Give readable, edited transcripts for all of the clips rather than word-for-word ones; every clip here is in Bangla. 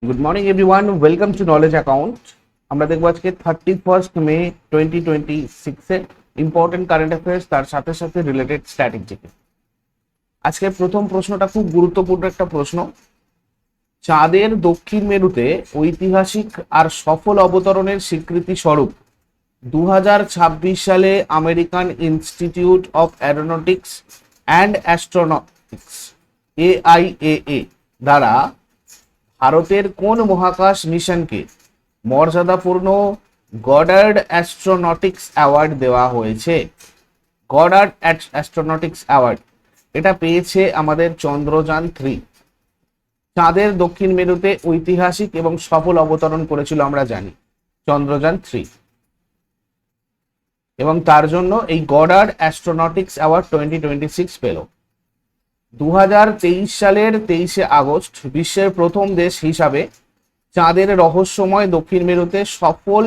Good morning everyone, welcome to knowledge account. আমরা দেখবো আজকে 31 মে 2026-এর ইম্পর্টেন্ট কারেন্ট অ্যাফেয়ার্স, তার সাথে সাথে রিলেটেড স্ট্র্যাটেজিকে। আজকে প্রথম প্রশ্নটা খুব গুরুত্বপূর্ণ একটা প্রশ্ন। চাঁদের দক্ষিণ মেরুতে ঐতিহাসিক আর সফল অবতরণের স্বীকৃতি স্বরূপ 2026 সালে American Institute of Aeronautics and Astronautics AIAA দ্বারা ভারতের কোন মহাকাশ মিশনকে মর্যাদাপূর্ণ গডার্ড অ্যাস্ট্রোনটিক্স অ্যাওয়ার্ড দেওয়া হয়েছে? গডার্ড অ্যাস্ট্রোনটিক্স অ্যাওয়ার্ড এটা পেয়েছে আমাদের চন্দ্রযান 3। চাঁদের দক্ষিণ মেরুতে ঐতিহাসিক এবং সফল অবতরণ করেছিল আমরা জানি চন্দ্রযান 3, এবং তার জন্য এই গডার্ড অ্যাস্ট্রোনটিক্স অ্যাওয়ার্ড 2026 পেল। 2023 সালের 23শে আগস্ট বিশ্বের প্রথম দেশ হিসাবে চাঁদের রহস্যময় দক্ষিণ মেরুতে সফল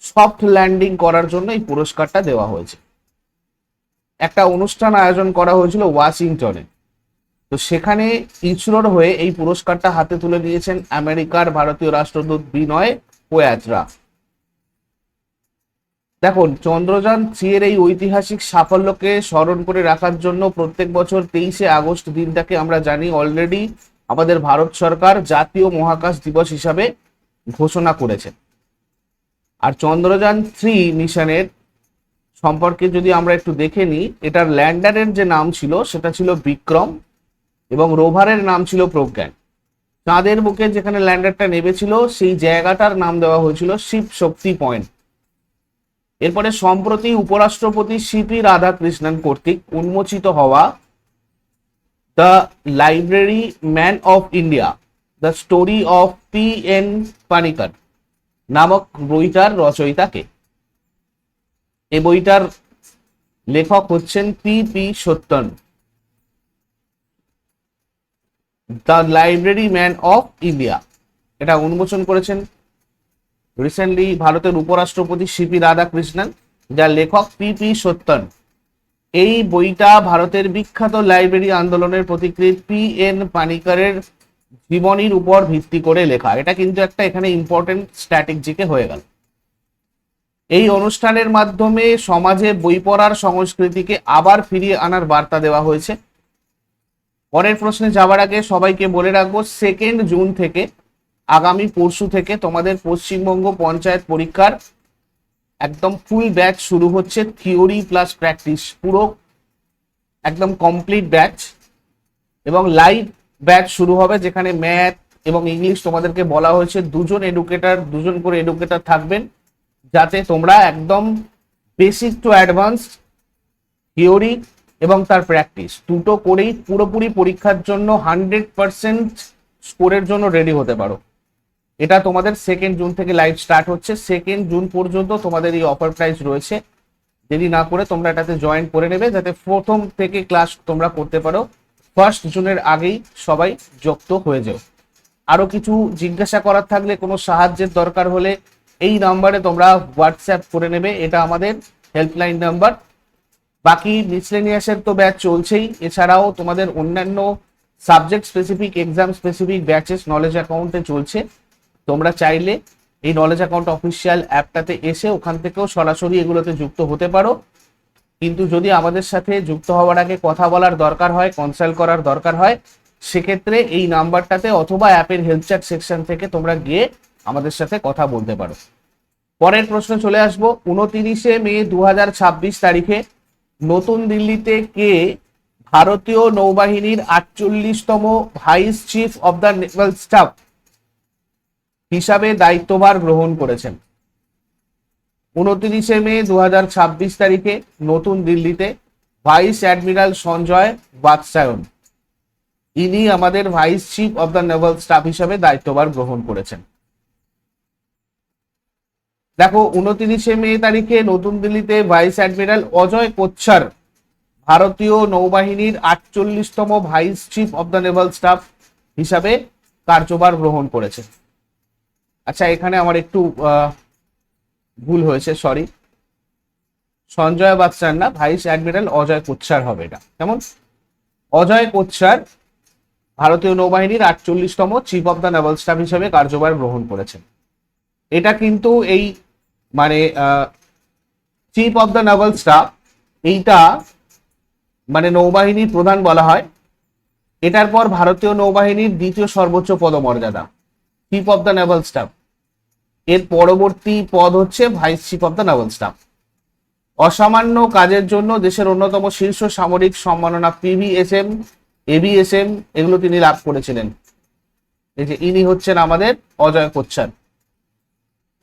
সফট ল্যান্ডিং করার জন্য এই পুরস্কারটা দেওয়া হয়েছে। একটা অনুষ্ঠান আয়োজন করা হয়েছিল ওয়াশিংটনে, তো সেখানে ইসরোর হয়ে এই পুরস্কারটা হাতে তুলে নিয়েছেন আমেরিকার ভারতীয় রাষ্ট্রদূত বিনয় কোয়াত্রা। দেখুন, চন্দ্রযান 3 এর এই ঐতিহাসিক সাফল্যকে স্মরণ করে রাখার জন্য প্রত্যেক বছর 23শে আগস্ট দিনটাকে আমরা জানি অলরেডি আমাদের ভারত সরকার জাতীয় মহাকাশ দিবস হিসাবে ঘোষণা করেছে। আর চন্দ্রযান 3 মিশনের সম্পর্কে যদি আমরা একটু দেখে নিই, এটার ল্যান্ডারের যে নাম ছিল সেটা ছিল বিক্রম এবং রোভারের নাম ছিল প্রজ্ঞান। চাঁদের বুকে যেখানে ল্যান্ডারটা নেমেছিল সেই জায়গাটার নাম দেওয়া হয়েছিল শিব শক্তি পয়েন্ট। এরপরে সম্প্রতি উপরাষ্ট্রপতি সিপি রাধাকৃষ্ণন কর্তৃক উন্মোচিত হওয়া The Library Man of India, The Story of P.N. Panicker নামক বইটার রচয়িতাকে। এই বইটার লেখক হচ্ছেন P.P. Sathyan. The Library Man of India এটা উন্মোচন করেছেন রিসেন্টলি ভারতের উপরাষ্ট্রপতি সিপি রাধাকৃষ্ণন, যার লেখক P.P. সত্যন। এই বইটা ভারতের বিখ্যাত লাইব্রেরি আন্দোলনের প্রতিকৃত P.N. পানিকরের জীবনীর উপর ভিত্তি করে লেখা। এটা কিন্তু একটা এখানে ইম্পর্টেন্ট স্ট্র্যাটেজিকে হয়ে গেল। এই অনুষ্ঠানের মাধ্যমে সমাজে বই পড়ার সংস্কৃতিকে আবার ফিরিয়ে আনার বার্তা দেওয়া হয়েছে। পরের প্রশ্নে যাওয়ার আগে সবাইকে বলে রাখবো, 2 জুন থেকে আগামী পরশু থেকে তোমাদের পশ্চিমবঙ্গ পঞ্চায়েত পরীক্ষার একদম ফুল ব্যাচ শুরু হচ্ছে। থিওরি প্লাস প্র্যাকটিস পুরো একদম কমপ্লিট ব্যাচ, এবং লাইভ ব্যাচ শুরু হবে যেখানে ম্যাথ এবং ইংলিশ তোমাদেরকে বলা হয়েছে দুজন করে এডুকেটর থাকবেন, যাতে তোমরা একদম বেসিক টু অ্যাডভান্স থিওরি এবং তার প্র্যাকটিস দুটো করেই পুরোপুরি পরীক্ষার জন্য 100% স্কোরের জন্য রেডি হতে পারো। এটা তোমাদের 2 জুন থেকে লাইভ স্টার্ট হচ্ছে। 2 জুন পর্যন্ত তোমাদের এই অফার প্রাইস রয়েছে। দেরি না করে তোমরা এটাতে জয়েন করে নেবে, যাতে প্রথম থেকে ক্লাস তোমরা করতে পারো। 1 জুনের আগেই সবাই যুক্ত হয়ে যাও। আরো কিছু জিজ্ঞাসা করার থাকলে, কোনো সাহায্যের দরকার হলে এই নাম্বারে তোমরা হোয়াটসঅ্যাপ করে নেবে, এটা আমাদের হেল্পলাইন নাম্বার। বাকি মিসলেনিয়াসের তো ব্যাচ চলছেই, এছাড়াও তোমাদের অন্যান্য subject specific exam specific batches knowledge অ্যাকাউন্টে চলছে। তোমরা চাইলে এই নলেজ অ্যাকাউন্ট অফিসিয়াল অ্যাপটাতে এসে ওখান থেকেও সরাসরি এগুলোতে যুক্ত হতে পারো। কিন্তু যদি আমাদের সাথে যুক্ত হওয়ার আগে কথা বলার দরকার হয়, কনসাল্ট করার দরকার হয়, সেক্ষেত্রে এই নাম্বারটাতে অথবা অ্যাপের হেল্প চ্যাট সেকশন থেকে তোমরা গিয়ে আমাদের সাথে কথা বলতে পারো। পরের প্রশ্ন চলে আসবো। 29শে মে 2026 তারিখে নতুন দিল্লিতে কে ভারতীয় নৌবাহিনীর 48তম vice chief of the naval staff হিসাবে দায়িত্বভার গ্রহণ করেছেন? 29শে মে 2026 তারিখে নতুন দিল্লিতে ভাইস অ্যাডমিরাল সঞ্জয় বাৎসায়ন, ইনি আমাদের vice chief of the naval staff হিসাবে দায়িত্বভার গ্রহণ করেছেন। দেখো, 29শে মে তারিখে নতুন দিল্লিতে ভাইস অ্যাডমিরাল অজয় কোচ্ছার ভারতীয় নৌবাহিনীর 48তম vice chief of the naval staff হিসাবে কার্যভার গ্রহণ করেছে। আচ্ছা, এখানে আমার একটু ভুল হয়েছে, সরি। সঞ্জয় বাৎসার না, ভাইস অ্যাডমিরাল অজয় কোচ্ছার হবে এটা। কেমন? অজয় কোচ্ছার ভারতীয় নৌবাহিনীর 48তম chief of the naval staff হিসেবে কার্যভার গ্রহণ করেছেন। এটা কিন্তু এই মানে chief of the naval staff, এইটা মানে নৌবাহিনীর প্রধান বলা হয়। এটার পর ভারতীয় নৌবাহিনীর দ্বিতীয় সর্বোচ্চ পদমর্যাদা chief of the naval staff. এর পরবর্তী পদ হচ্ছে vice chief of the naval staff. অসামান্য কাজের জন্য দেশের অন্যতম শীর্ষ সামরিক সম্মাননা পিভিএসএম, এবিএসএম এগুলো তিনি লাভ করেছিলেন। এই যে ইনি হচ্ছেন আমাদের অজয় কোচ্ছার।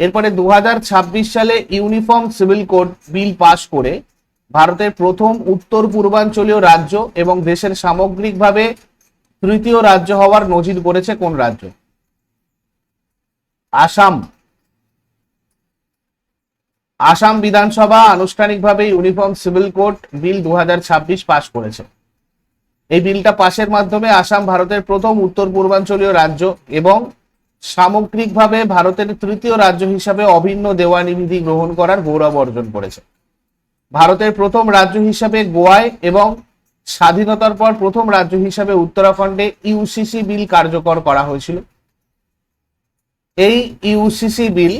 এরপরে 2026 সালে ইউনিফর্ম সিভিল কোড বিল পাশ করে ভারতের প্রথম উত্তর পূর্বাঞ্চলীয় রাজ্য এবং দেশের সামগ্রিকভাবে তৃতীয় রাজ্য হওয়ার নজির গড়েছে কোন রাজ্য? আসাম। আসাম বিধানসভা আনুষ্ঠানিকভাবে ইউনিফর্ম সিভিল কোড বিল 2026 পাশ করেছে। এই বিলটা পাশের মাধ্যমে আসাম ভারতের প্রথম উত্তর পূর্বাঞ্চলীয় রাজ্য এবং সামগ্রিকভাবে ভারতের তৃতীয় রাজ্য হিসাবে অভিন্ন দেওয়ানি বিধি গ্রহণ করার গৌরব অর্জন করেছে। ভারতের প্রথম রাজ্য হিসাবে গোয়ায় এবং স্বাধীনতার পর প্রথম রাজ্য হিসাবে উত্তরাখণ্ডে ইউসিসি বিল কার্যকর করা হয়েছিল। এই ইউসিসি বিল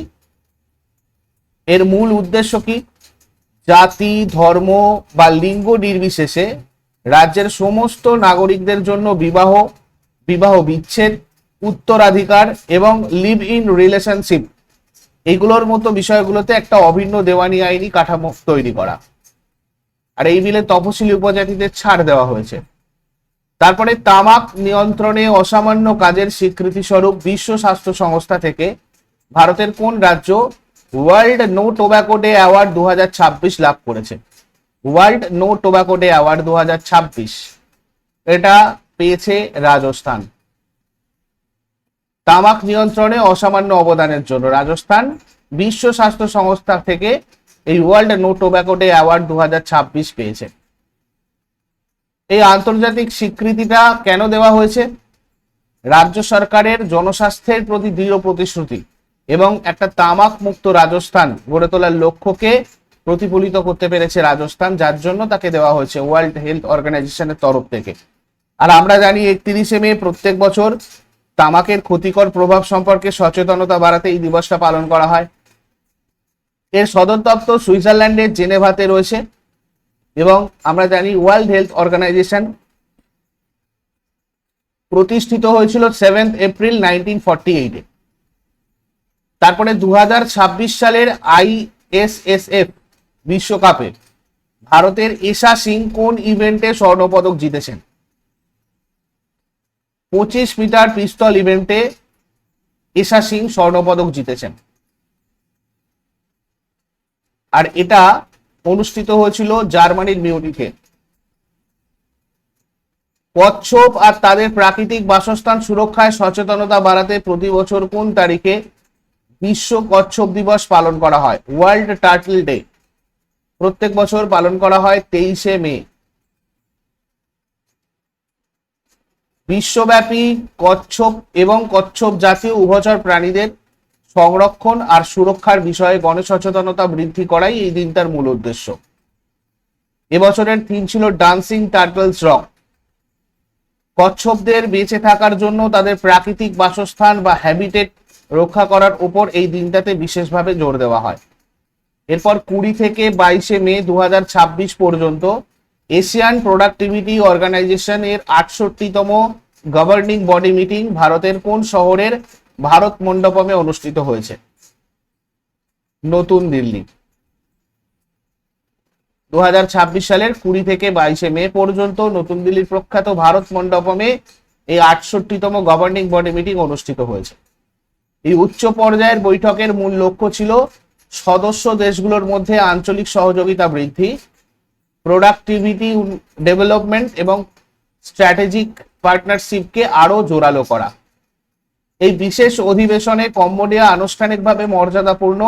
এর মূল উদ্দেশ্য কি? জাতি, ধর্ম বা লিঙ্গ নির্বিশেষে রাজ্যের সমস্ত নাগরিকদের জন্য বিবাহ বিচ্ছেদ, উত্তরাধিকার এবং লিভ ইন রিলেশনশিপ এইগুলোর মতো বিষয়গুলোতে একটা অভিন্ন দেওয়ানি আইনি কাঠামো তৈরি করা। আর এই বিলে তফসিলি উপজাতিদের ছাড় দেওয়া হয়েছে। তারপরে তামাক নিয়ন্ত্রণে অসামান্য কাজের স্বীকৃতি স্বরূপ বিশ্ব স্বাস্থ্য সংস্থা থেকে ভারতের কোন রাজ্য World No Tobacco Day award 2026 লাভ করেছে? World No Tobacco Day award 2026 এটা পেয়েছে রাজস্থান। তামাক নিয়ন্ত্রণে অসামান্য অবদানের জন্য রাজস্থান বিশ্ব স্বাস্থ্য সংস্থা থেকে এই World No Tobacco Day award 2026 পেয়েছে। এই আন্তর্জাতিক স্বীকৃতিটা কেন দেওয়া হয়েছে? রাজ্য সরকারের জনস্বাস্থ্যের প্রতি দৃঢ় প্রতিশ্রুতি এবং একটা তামাক মুক্ত রাজস্থান গড়ে তোলার লক্ষ্যকে প্রতিফলিত করতে পেরেছে রাজস্থান, যার জন্য তাকে দেওয়া হয়েছে ওয়ার্ল্ড হেলথ অর্গানাইজেশনের তরফ থেকে। আর আমরা জানি 31শে মে প্রত্যেক বছর তামাকের ক্ষতিকর প্রভাব সম্পর্কে সচেতনতা বাড়াতে এই দিবসটা পালন করা হয়। এর সদর দপ্তর সুইজারল্যান্ডের জেনেভাতে রয়েছে এবং আমরা জানি ওয়ার্ল্ড হেলথ অর্গানাইজেশন প্রতিষ্ঠিত হয়েছিল 7 এপ্রিল 1948-এ। তারপরে 2026 সালের আইএসএসএফ বিশ্বকাপে ভারতের এশা সিং কোন ইভেন্টে স্বর্ণপদক জিতেছেন? 25 মিটার পিস্তল ইভেন্টে এশা সিং স্বর্ণপদক জিতেছেন। আর এটা অনুষ্ঠিত হয়েছিল জার্মানির মিউনিখে। কচ্ছপ আর তাদের প্রাকৃতিক বাসস্থান সুরক্ষায় সচেতনতা বাড়াতে প্রতি বছর কোন তারিখে বিশ্ব কচ্ছপ দিবস পালন করা হয়? ওয়ার্ল্ড টার্টল ডে প্রত্যেক বছর পালন করা হয় 23শে মে। বিশ্বব্যাপী কচ্ছপ এবং কচ্ছপ জাতীয় উভচর প্রাণীদের সংরক্ষণ আর সুরক্ষার বিষয়ে গণসচেতনতা বৃদ্ধি করাই এই দিনটার মূল উদ্দেশ্য। এবছরের থিম ছিল ডান্সিং টার্টলস রক। কচ্ছপদের বেঁচে থাকার জন্য তাদের প্রাকৃতিক বাসস্থান বা হ্যাবিটেট রক্ষা করার উপর এই দিনটাতে বিশেষভাবে জোর দেওয়া হয়। এরপর 20 থেকে 22শে মে 2026 পর্যন্ত এশিয়ান প্রোডাক্টিভিটি অর্গানাইজেশন এর 68তম গভর্নিং বডি মিটিং ভারতের কোন শহরের ভারত মণ্ডপমে অনুষ্ঠিত হয়েছে? নতুন দিল্লি। 2026 সালের 20 থেকে 22শে মে পর্যন্ত নতুন দিল্লির প্রখ্যাত ভারত মণ্ডপমে এই 68তম গভর্নিং বডি মিটিং অনুষ্ঠিত হয়েছে। এই উচ্চ পর্যায়ের বৈঠকের মূল লক্ষ্য ছিল সদস্য দেশগুলোর মধ্যে আঞ্চলিক সহযোগিতা বৃদ্ধি, প্রোডাক্টিভিটি ডেভেলপমেন্ট এবং স্ট্র্যাটেজিক পার্টনারশিপকে আরো জোরালো করা। এই বিশেষ অধিবেশনে কম্বোডিয়া আনুষ্ঠানিকভাবে মর্যাদাপূর্ণ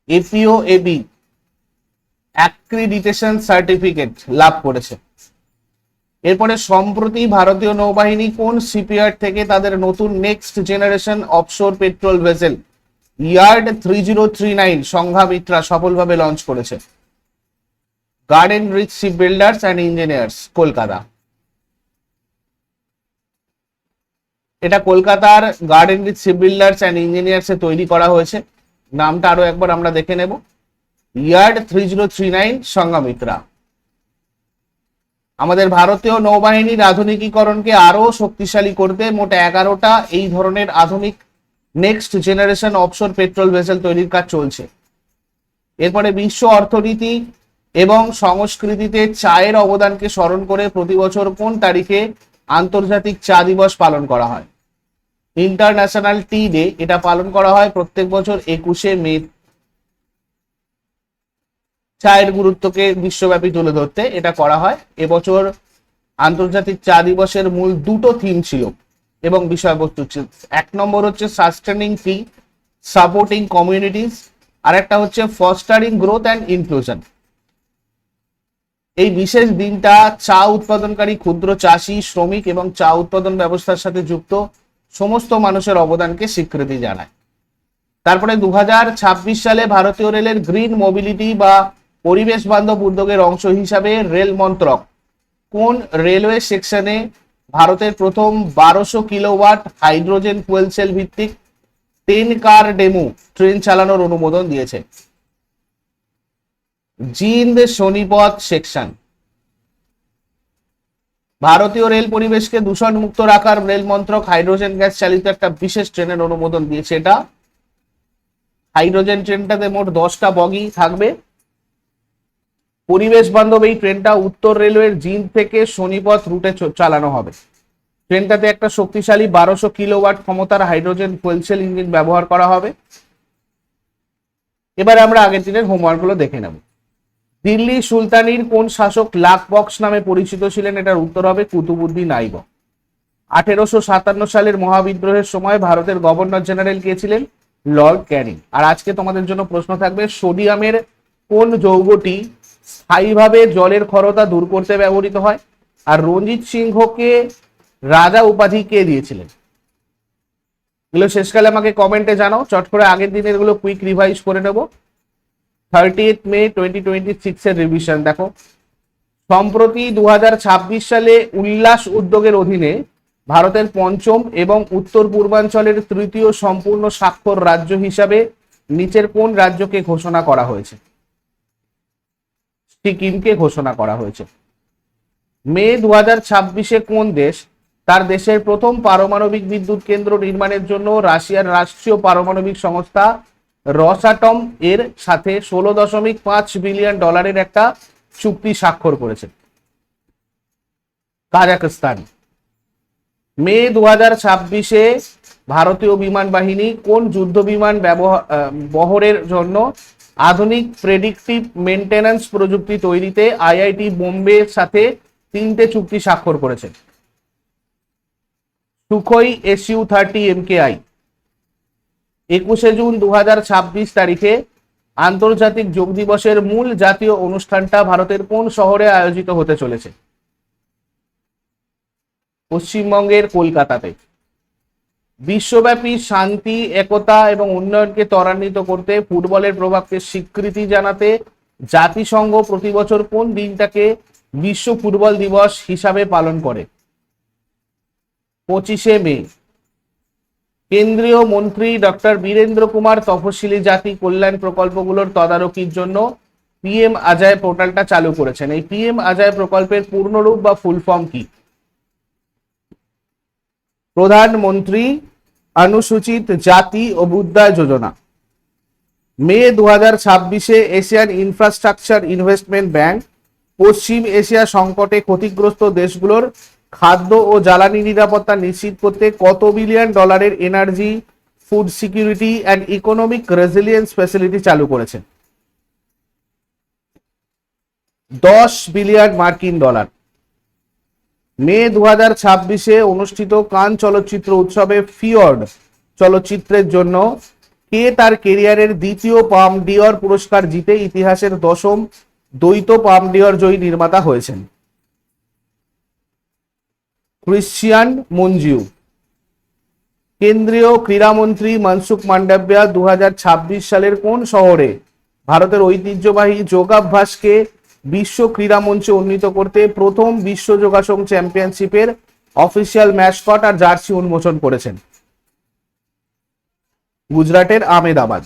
এপিওএবি অ্যাক্রিডিটেশন সার্টিফিকেট লাভ করেছে। এরপরে সম্প্রতি ভারতীয় নৌবাহিনী কোন শিপইয়ার্ড থেকে তাদের নতুন next generation offshore patrol vessel yard 3039 Sanghamitra সফলভাবে লঞ্চ করেছে? Garden Reach Ship Builders and Engineers, Kolkata. এটা কলকাতার Garden With Ship Builders and Engineers এ তৈরি করা হয়েছে। নামটা আরো একবার আমরা দেখে নেব, ইয়ার্ড 3039 সংঘমিত্রা। আমাদের ভারতীয় নৌবাহিনীর আধুনিকীকরণকে আরো শক্তিশালী করতে মোট 11টা এই ধরনের আধুনিক next generation offshore patrol vessel তৈরির কাজ চলছে। এরপরে বিশ্ব অর্থনীতি এবং সংস্কৃতিতে চায়ের অবদানকে স্মরণ করে প্রতি বছর কোন তারিখে আন্তর্জাতিক চা দিবস পালন করা হয়? ইন্টারন্যাশনাল টি ডে। এটা পালন করা হয় প্রত্যেক বছর 21শে মে। চায়ের গুরুত্বকে বিশ্বব্যাপী তুলে ধরতে এটা করা হয়। এবছর আন্তর্জাতিক চা দিবসের মূল দুটো থিম ছিল এবং বিষয়বস্তু ছিল। 1 নম্বর হচ্ছে সাস্টেনিং টি, সাপোর্টিং কমিউনিটিস, আর একটা হচ্ছে ফস্টারিং গ্রোথ অ্যান্ড ইনক্লুশন। এই বিশেষ দিনটা চা উৎপাদনকারী ক্ষুদ্র চাষি, শ্রমিক এবং চা উৎপাদন ব্যবস্থার সাথে যুক্ত সমস্ত মানুষের অবদানকে স্বীকৃতি জানায়। তারপরে 2026 সালে ভারতীয় রেলের গ্রিন মোবিলিটি বা পরিবেশ বান্ধব উদ্যোগের অংশ হিসাবে রেল মন্ত্রক কোন রেলওয়ে সেকশনে ভারতের প্রথম 1200 কিলোওয়াট হাইড্রোজেন ফুয়েল সেল ভিত্তিক 10 কার ডেমো ট্রেন চালানোর অনুমোদন দিয়েছে? জিন্দ সোনিপত সেকশন। ভারতীয় রেল পরিবেশকে দূষণ মুক্ত রাখার রেল মন্ত্রক হাইড্রোজেন গ্যাস চালিত একটা বিশেষ ট্রেনের অনুমোদন দিয়েছে। এটা হাইড্রোজেন ট্রেনটাতে মোট 10টা বগি থাকবে। পরিবেশ বান্ধব এই ট্রেনটা উত্তর রেলওয়ের জিন্দ থেকে সোনিপত রুটে চালানো হবে। ট্রেনটাতে একটা শক্তিশালী 1200 কিলোওয়াট ক্ষমতার হাইড্রোজেন ফুয়েল সেল ইঞ্জিন ব্যবহার করা হবে। এবারে আমরা আগের দিনের হোমওয়ার্ক গুলো দেখে নেব। দিল্লি সুলতানির কোন শাসক লাক বক্স নামে পরিচিত ছিলেন? এটার উত্তর হবে কুতুবুদ্দিন আইবক। 1857 সালের মহাবিদ্রোহের সময় ভারতের গভর্নর জেনারেল কে ছিলেন? লর্ড ক্যানিং। আর আজকে তোমাদের জন্য প্রশ্ন থাকবে, সোডিয়ামের কোন যৌগটি স্থায়ীভাবে জলের ক্ষরতা দূর করতে ব্যবহৃত হয়? আর রঞ্জিত সিংহকে রাজা উপাধি কে দিয়েছিলেন? এগুলো শেষকালে আমাকে কমেন্টে জানাও। চট করে আগের দিনের গুলো কুইক রিভাইজ করে নেব। 30 মে 2026 এর রিভিশন দেখো। সম্প্রতি 2026 সালে উল্লাস উদ্যোগের অধীনে ভারতের পঞ্চম এবং উত্তর পূর্বাঞ্চলের তৃতীয় সম্পূর্ণ স্বাক্ষর রাজ্য হিসাবে নিচের কোন রাজ্যকে ঘোষণা করা হয়েছে? সিকিমকে ঘোষণা করা হয়েছে। মে 2026-এ কোন দেশ তার দেশের প্রথম পারমাণবিক বিদ্যুৎ কেন্দ্র নির্মাণের জন্য রাশিয়ার রাষ্ট্রীয় পারমাণবিক সংস্থা রসাটম এর সাথে 16.5 বিলিয়ন ডলারের একটা চুক্তি স্বাক্ষর করেছে? কাজাখস্তান। মে 2026-এ ভারতীয় বিমান বাহিনী কোন যুদ্ধ বিমান বহরের জন্য আধুনিক প্রেডিক্টিভ মেইনটেন্যান্স প্রযুক্তি তৈরিতে আইআইটি বোম্বের সাথে 3টে চুক্তি স্বাক্ষর করেছে? Sukhoi SU-30 MKI। 21শে জুন 2026 তারিখে আন্তর্জাতিক যোগ দিবসের মূল জাতীয় অনুষ্ঠানটা ভারতের কোন শহরে আয়োজিত হতে চলেছে? পশ্চিমবঙ্গের কলকাতাতে। বিশ্বব্যাপী শান্তি, একতা এবং উন্নয়নকে ত্বরান্বিত করতে ফুটবলের প্রভাবকে স্বীকৃতি জানাতে জাতিসংঘ প্রতি বছর কোন দিনটাকে বিশ্ব ফুটবল দিবস হিসাবে পালন করে? 25শে মে। কেন্দ্রীয় মন্ত্রী ডক্টর বীরেন্দ্র কুমার তফসিলি জাতি কল্যাণ প্রকল্পগুলোর তদারকির জন্য PM আজয় পোর্টালটা চালু করেছেন। এই PM আজয় প্রকল্পের পূর্ণরূপ বা ফুল ফর্ম কি? প্রধানমন্ত্রী অনুসূচিত জাতি অভ্যুদয় যোজনা। মে 2026-এ এশিয়ান ইনফ্রাস্ট্রাকচার ইনভেস্টমেন্ট ব্যাংক পশ্চিম এশিয়া সংকটে ক্ষতিগ্রস্ত দেশগুলোর খাদ্য ও জ্বালানি নিরাপত্তা নিশ্চিত করতে কত বিলিয়ন ডলারের energy, food security and economic resilience facility চালু করেছে? 10 বিলিয়ন মার্কিন ডলার। মে 2026-এ অনুষ্ঠিত কান চলচ্চিত্র উৎসবে ফিয়র্ড চলচ্চিত্রের জন্য কে তার কেরিয়ারের দ্বিতীয় পাম ডিওর পুরস্কার জিতে ইতিহাসের 10ম দ্বৈত পাম ডিওর জয়ী নির্মাতা হয়েছেন? ক্রিশ্চিয়ান মুনজিউ। কেন্দ্রীয় ক্রীড়ামন্ত্রী মনসুখ মান্ডাভিয়া 2026 সালের কোন শহরে ভারতের ঐতিহ্যবাহী যোগাভ্যাসকে বিশ্ব ক্রীড়া মঞ্চে উন্নীত করতে প্রথম বিশ্ব যোগাসন চ্যাম্পিয়নশিপের অফিসিয়াল ম্যাসকট আর জার্সি উন্মোচন করেছেন। গুজরাটের আহমেদাবাদ।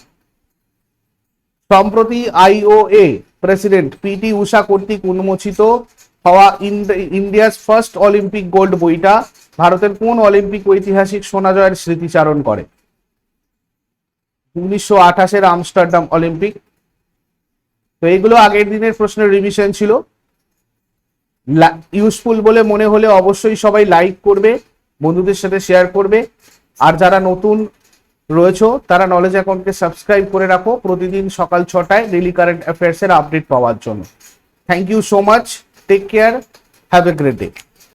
সম্প্রতি আইওএ প্রেসিডেন্ট পিটি উষা কর্তৃক উন্মোচিত হওয়া ইন্ডিয়াস ফার্স্ট অলিম্পিক গোল্ড বইটা ভারতের কোন অলিম্পিক ঐতিহাসিক সোনা জয়ের স্মৃতিচারণ করে? 1928 আমস্টারডাম অলিম্পিক। তো এগুলো আগের দিনের প্রশ্নের রিভিশন ছিল। ইউজফুল বলে মনে হলে অবশ্যই সবাই লাইক করবে, বন্ধুদের সাথে শেয়ার করবে, আর যারা নতুন রয়েছে তারা নলেজ অ্যাকাউন্টকে সাবস্ক্রাইব করে রাখো প্রতিদিন সকাল 6টায় ডেইলি কারেন্ট অ্যাফেয়ার্সের আপডেট পাওয়ার জন্য। Thank you so much, take care, have a great day.